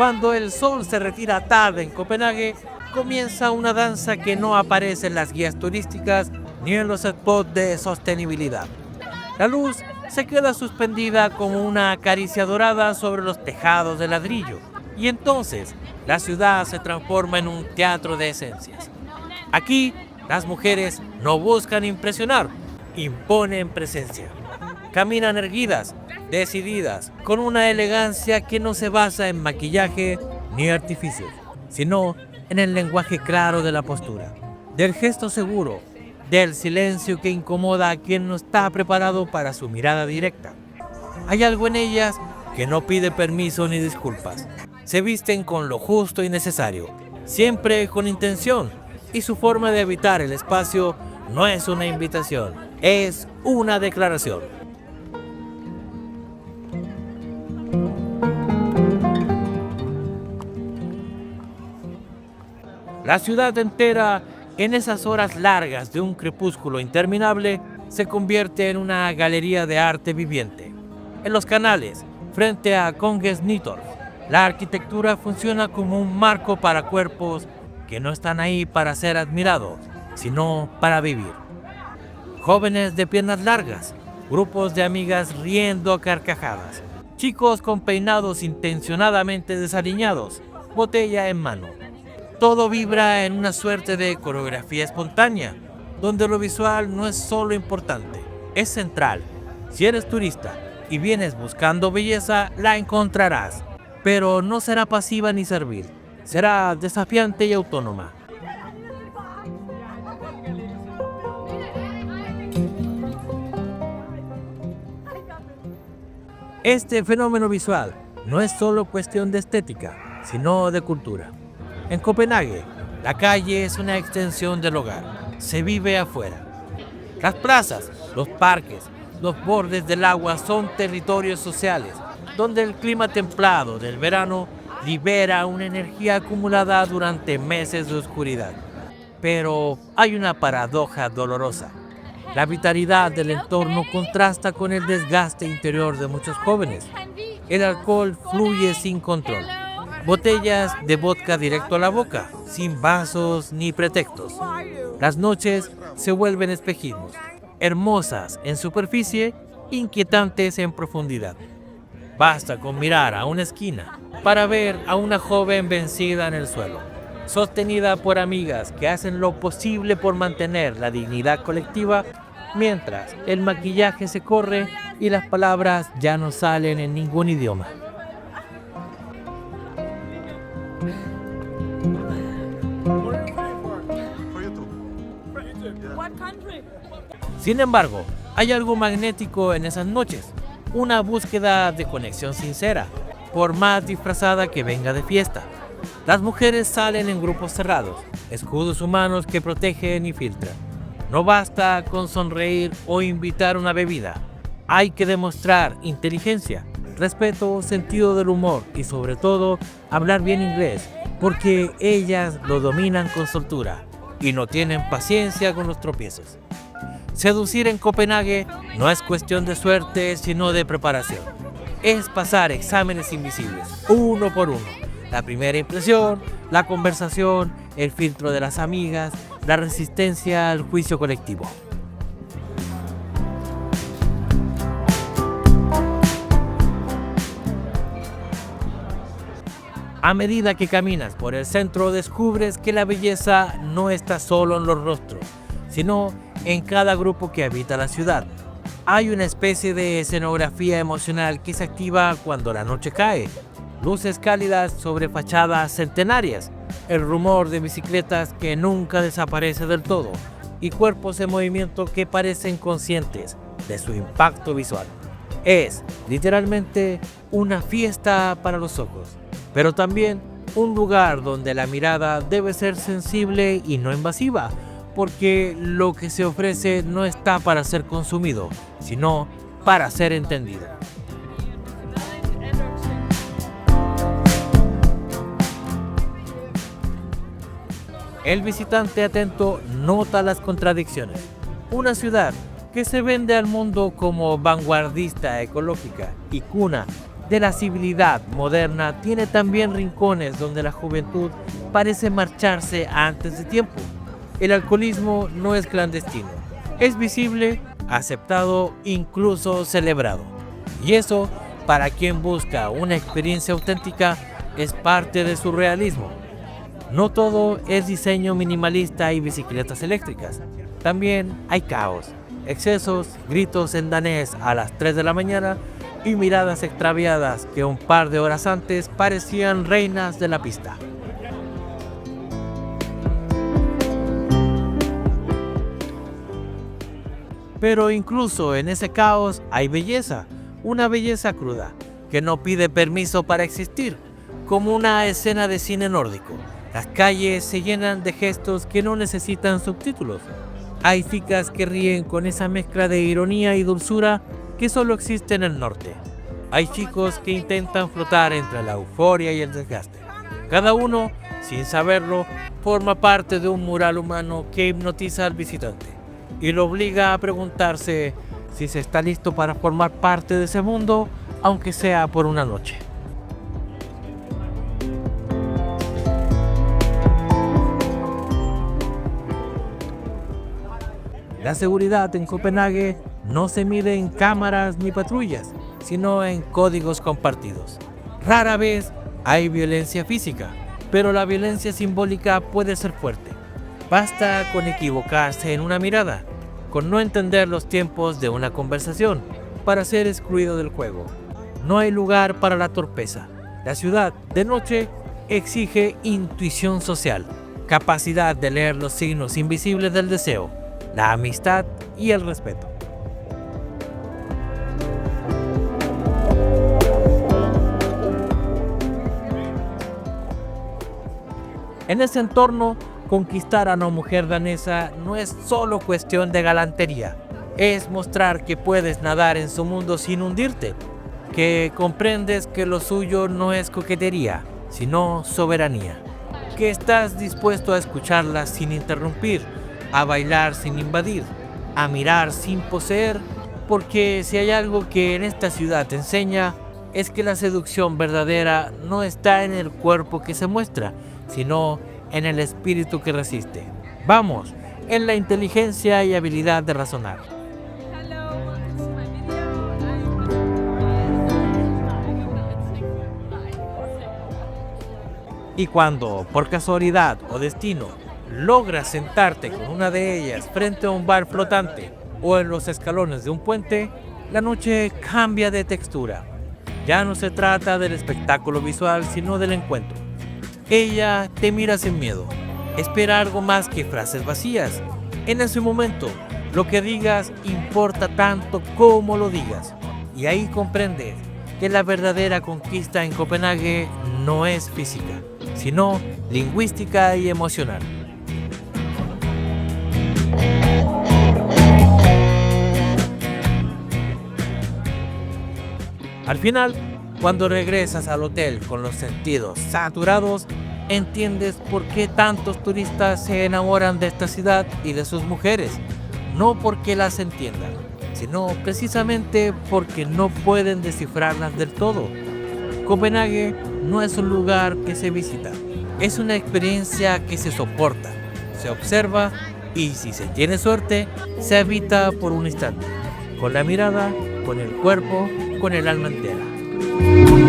Cuando el sol se retira tarde en Copenhague, comienza una danza que no aparece en las guías turísticas ni en los spots de sostenibilidad. La luz se queda suspendida como una caricia dorada sobre los tejados de ladrillo, y entonces la ciudad se transforma en un teatro de esencias. Aquí, las mujeres no buscan impresionar, imponen presencia. Caminan erguidas, decididas, con una elegancia que no se basa en maquillaje ni artificios, sino en el lenguaje claro de la postura, del gesto seguro, del silencio que incomoda a quien no está preparado para su mirada directa. Hay algo en ellas que no pide permiso ni disculpas. Se visten con lo justo y necesario, siempre con intención, y su forma de habitar el espacio no es una invitación, es una declaración. La ciudad entera, en esas horas largas de un crepúsculo interminable, se convierte en una galería de arte viviente. En los canales, frente a Kongens Nytorv, la arquitectura funciona como un marco para cuerpos que no están ahí para ser admirados, sino para vivir. Jóvenes de piernas largas, grupos de amigas riendo a carcajadas, chicos con peinados intencionadamente desaliñados, botella en mano. Todo vibra en una suerte de coreografía espontánea, donde lo visual no es solo importante, es central. Si eres turista y vienes buscando belleza, la encontrarás, pero no será pasiva ni servil, será desafiante y autónoma. Este fenómeno visual no es solo cuestión de estética, sino de cultura. En Copenhague, la calle es una extensión del hogar, se vive afuera. Las plazas, los parques, los bordes del agua son territorios sociales, donde el clima templado del verano libera una energía acumulada durante meses de oscuridad. Pero hay una paradoja dolorosa. La vitalidad del entorno contrasta con el desgaste interior de muchos jóvenes. El alcohol fluye sin control. Botellas de vodka directo a la boca, sin vasos ni pretextos. Las noches se vuelven espejismos, hermosas en superficie, inquietantes en profundidad. Basta con mirar a una esquina para ver a una joven vencida en el suelo, sostenida por amigas que hacen lo posible por mantener la dignidad colectiva, mientras el maquillaje se corre y las palabras ya no salen en ningún idioma. Sin embargo, hay algo magnético en esas noches, una búsqueda de conexión sincera, por más disfrazada que venga de fiesta. Las mujeres salen en grupos cerrados, escudos humanos que protegen y filtran. No basta con sonreír o invitar una bebida, hay que demostrar inteligencia, respeto, sentido del humor y sobre todo hablar bien inglés, porque ellas lo dominan con soltura y no tienen paciencia con los tropiezos. Seducir en Copenhague no es cuestión de suerte, sino de preparación. Es pasar exámenes invisibles, uno por uno. La primera impresión, la conversación, el filtro de las amigas, la resistencia al juicio colectivo. A medida que caminas por el centro, descubres que la belleza no está solo en los rostros, sino en cada grupo que habita la ciudad. Hay una especie de escenografía emocional que se activa cuando la noche cae. Luces cálidas sobre fachadas centenarias, el rumor de bicicletas que nunca desaparece del todo y cuerpos en movimiento que parecen conscientes de su impacto visual. Es, literalmente, una fiesta para los ojos, pero también un lugar donde la mirada debe ser sensible y no invasiva, porque lo que se ofrece no está para ser consumido, sino para ser entendido. El visitante atento nota las contradicciones. Una ciudad que se vende al mundo como vanguardista ecológica y cuna de la civilidad moderna tiene también rincones donde la juventud parece marcharse antes de tiempo. El alcoholismo no es clandestino, es visible, aceptado, incluso celebrado. Y eso, para quien busca una experiencia auténtica, es parte de su realismo. No todo es diseño minimalista y bicicletas eléctricas. También hay caos, excesos, gritos en danés a las 3 de la mañana y miradas extraviadas que un par de horas antes parecían reinas de la pista. Pero incluso en ese caos hay belleza, una belleza cruda, que no pide permiso para existir, como una escena de cine nórdico. Las calles se llenan de gestos que no necesitan subtítulos. Hay chicas que ríen con esa mezcla de ironía y dulzura que solo existe en el norte. Hay chicos que intentan flotar entre la euforia y el desgaste. Cada uno, sin saberlo, forma parte de un mural humano que hipnotiza al visitante y lo obliga a preguntarse si se está listo para formar parte de ese mundo, aunque sea por una noche. La seguridad en Copenhague no se mide en cámaras ni patrullas, sino en códigos compartidos. Rara vez hay violencia física, pero la violencia simbólica puede ser fuerte. Basta con equivocarse en una mirada, con no entender los tiempos de una conversación, para ser excluido del juego. No hay lugar para la torpeza. La ciudad de noche exige intuición social, capacidad de leer los signos invisibles del deseo, la amistad y el respeto. En ese entorno, conquistar a una mujer danesa no es solo cuestión de galantería, es mostrar que puedes nadar en su mundo sin hundirte, que comprendes que lo suyo no es coquetería, sino soberanía, que estás dispuesto a escucharla sin interrumpir, a bailar sin invadir, a mirar sin poseer, porque si hay algo que en esta ciudad te enseña, es que la seducción verdadera no está en el cuerpo que se muestra, sino en el espíritu que resiste. Vamos, en la inteligencia y habilidad de razonar. Y cuando, por casualidad o destino, logras sentarte con una de ellas frente a un bar flotante o en los escalones de un puente, la noche cambia de textura. Ya no se trata del espectáculo visual, sino del encuentro. Ella te mira sin miedo, espera algo más que frases vacías. En ese momento, lo que digas importa tanto como lo digas. Y ahí comprendes que la verdadera conquista en Copenhague no es física, sino lingüística y emocional. Al final, cuando regresas al hotel con los sentidos saturados, entiendes por qué tantos turistas se enamoran de esta ciudad y de sus mujeres. No porque las entiendan, sino precisamente porque no pueden descifrarlas del todo. Copenhague no es un lugar que se visita, es una experiencia que se soporta, se observa y, si se tiene suerte, se habita por un instante, con la mirada, con el cuerpo, con el alma entera.